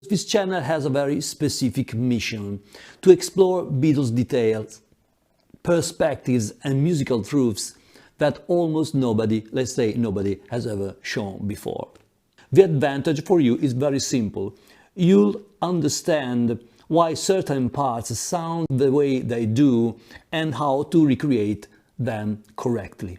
This channel has a very specific mission: to explore Beatles details, perspectives and musical truths that almost nobody, let's say nobody, has ever shown before. The advantage for you is very simple. You'll understand why certain parts sound the way they do and how to recreate them correctly.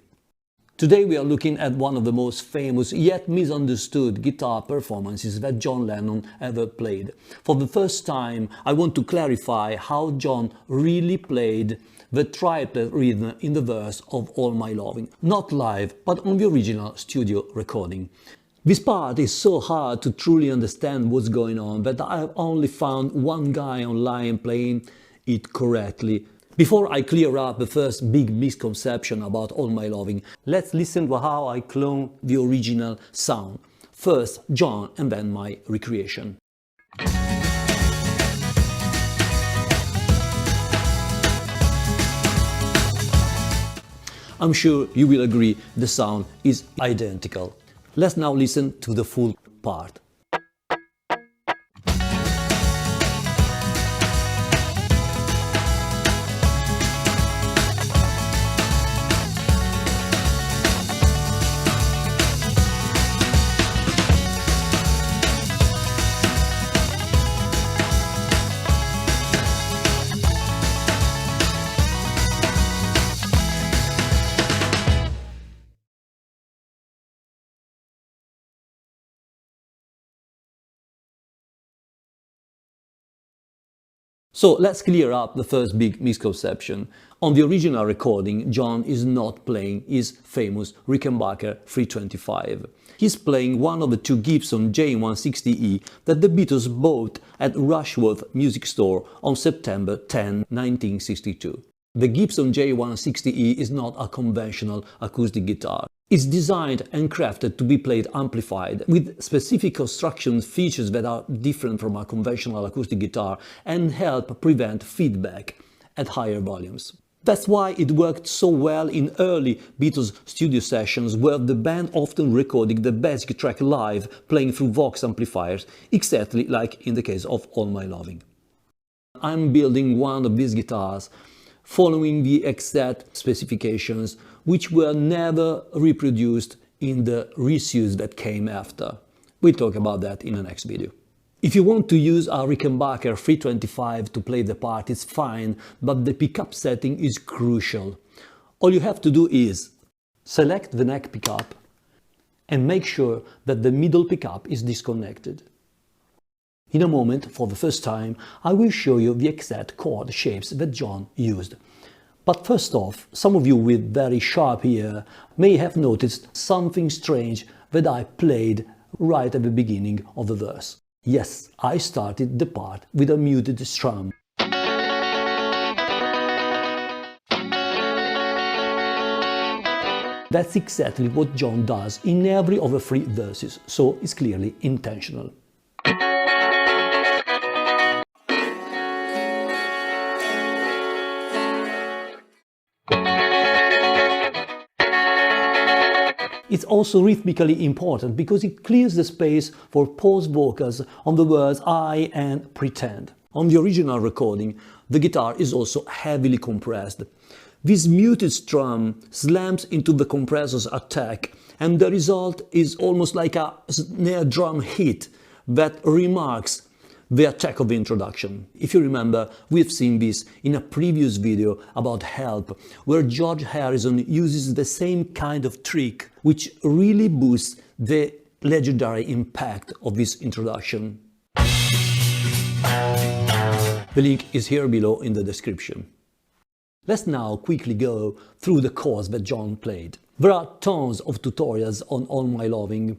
Today we are looking at one of the most famous yet misunderstood guitar performances that John Lennon ever played. For the first time, I want to clarify how John really played the triplet rhythm in the verse of All My Loving. Not live, but on the original studio recording. This part is so hard to truly understand what's going on that I've only found one guy online playing it correctly. Before I clear up the first big misconception about All My Loving, let's listen to how I clone the original sound. First John and then my recreation. I'm sure you will agree the sound is identical. Let's now listen to the full part. So let's clear up the first big misconception. On the original recording, John is not playing his famous Rickenbacker 325. He's playing one of the two Gibson J160E that the Beatles bought at Rushworth Music Store on September 10, 1962. The Gibson J160E is not a conventional acoustic guitar. It's designed and crafted to be played amplified, with specific construction features that are different from a conventional acoustic guitar and help prevent feedback at higher volumes. That's why it worked so well in early Beatles studio sessions, where the band often recorded the basic track live, playing through Vox amplifiers, exactly like in the case of All My Loving. I'm building one of these guitars following the exact specifications, which were never reproduced in the reissues that came after. We'll talk about that in the next video. If you want to use a Rickenbacker 325 to play the part, it's fine, but the pickup setting is crucial. All you have to do is select the neck pickup and make sure that the middle pickup is disconnected. In a moment, for the first time, I will show you the exact chord shapes that John used. But first off, some of you with very sharp ear may have noticed something strange that I played right at the beginning of the verse. Yes, I started the part with a muted strum. That's exactly what John does in every of the three verses, so it's clearly intentional. It's also rhythmically important because it clears the space for pause vocals on the words I and pretend. On the original recording, the guitar is also heavily compressed. This muted strum slams into the compressor's attack, and the result is almost like a snare drum hit that remarks the attack of the introduction. If you remember, we've seen this in a previous video about Help, where George Harrison uses the same kind of trick, which really boosts the legendary impact of this introduction. The link is here below in the description. Let's now quickly go through the chords that John played. There are tons of tutorials on All My Loving,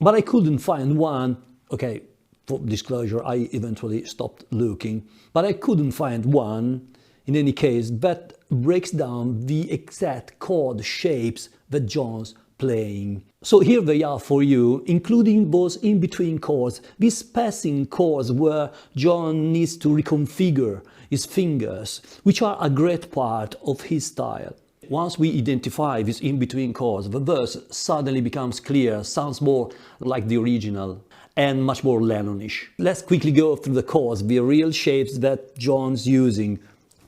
but I couldn't find one. Okay, for disclosure, I eventually stopped looking, but I couldn't find one, in any case, that breaks down the exact chord shapes that John's playing. So here they are for you, including those in-between chords, these passing chords where John needs to reconfigure his fingers, which are a great part of his style. Once we identify these in-between chords, the verse suddenly becomes clear, sounds more like the original. and much more Lennonish. Let's quickly go through the chords, the real shapes that John's using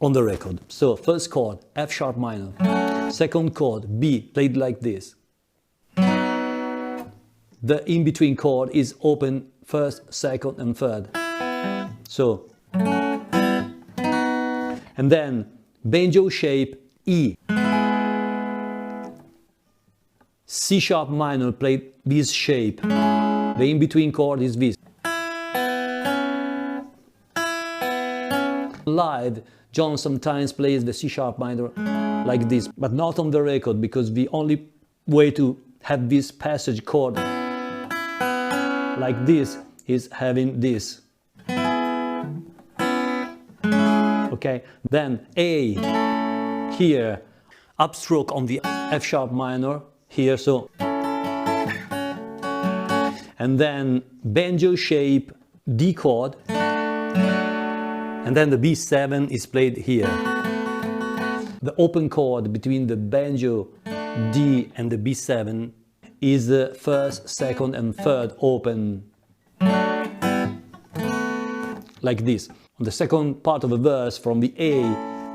on the record. So, first chord, F sharp minor. Second chord, B, played like this. The in-between chord is open first, second and third. So, and then banjo shape E. C sharp minor played this shape. The in-between chord is this. Live, John sometimes plays the C sharp minor like this, but not on the record, because the only way to have this passage chord like this is having this. Okay, then A here, upstroke on the F sharp minor here, so, and then banjo shape D chord, and then the B7 is played here. The open chord between the banjo D and the B7 is the first, second and third open, like this. On the second part of the verse, from the A,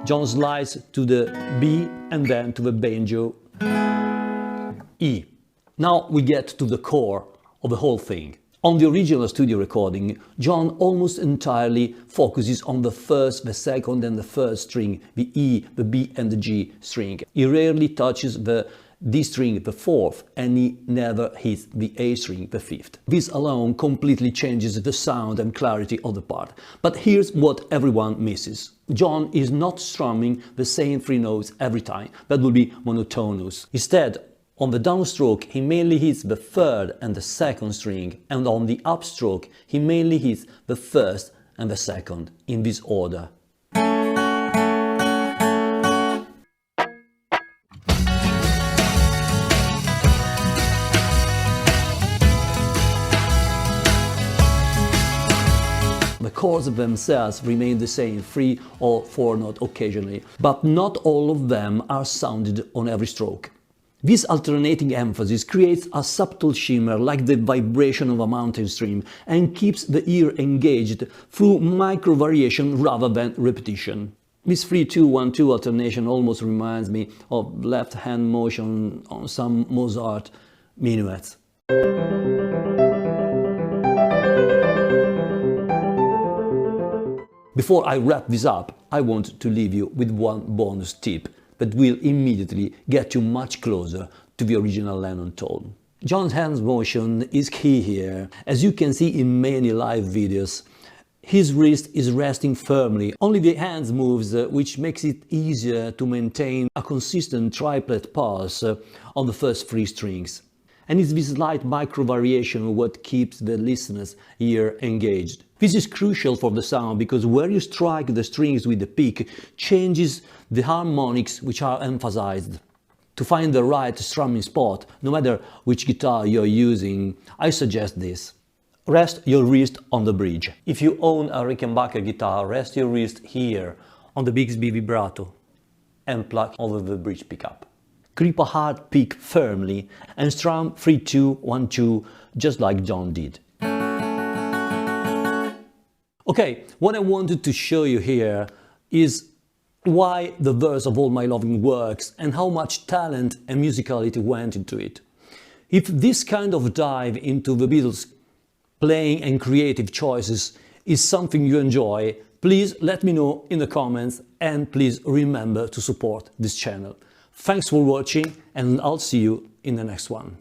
John slides to the B and then to the banjo E. Now we get to the core of the whole thing. On the original studio recording, John almost entirely focuses on the first, the second and the third string, the E, the B and the G string. He rarely touches the D string, the fourth, and he never hits the A string, the fifth. This alone completely changes the sound and clarity of the part. But here's what everyone misses. John is not strumming the same three notes every time. That would be monotonous. Instead, on the downstroke, he mainly hits the third and the second string, and on the upstroke, he mainly hits the first and the second, in this order. The chords themselves remain the same, 3 or 4 notes occasionally, but not all of them are sounded on every stroke. This alternating emphasis creates a subtle shimmer like the vibration of a mountain stream and keeps the ear engaged through micro-variation rather than repetition. This 3-2-1-2 alternation almost reminds me of left-hand motion on some Mozart minuets. Before I wrap this up, I want to leave you with one bonus tip that will immediately get you much closer to the original Lennon tone. John's hand motion is key here. As you can see in many live videos, his wrist is resting firmly. Only the hands moves, which makes it easier to maintain a consistent triplet pulse on the first 3 strings. And it's this slight micro-variation what keeps the listener's ear engaged. This is crucial for the sound because where you strike the strings with the pick changes the harmonics which are emphasized. To find the right strumming spot, no matter which guitar you're using, I suggest this. Rest your wrist on the bridge. If you own a Rickenbacker guitar, rest your wrist here on the Bixby vibrato and pluck over the bridge pickup. Grip a hard pick firmly and strum 3-2-1-2 just like John did. Okay, what I wanted to show you here is why the verse of All My Loving works and how much talent and musicality went into it. If this kind of dive into the Beatles' playing and creative choices is something you enjoy, please let me know in the comments and please remember to support this channel. Thanks for watching and I'll see you in the next one.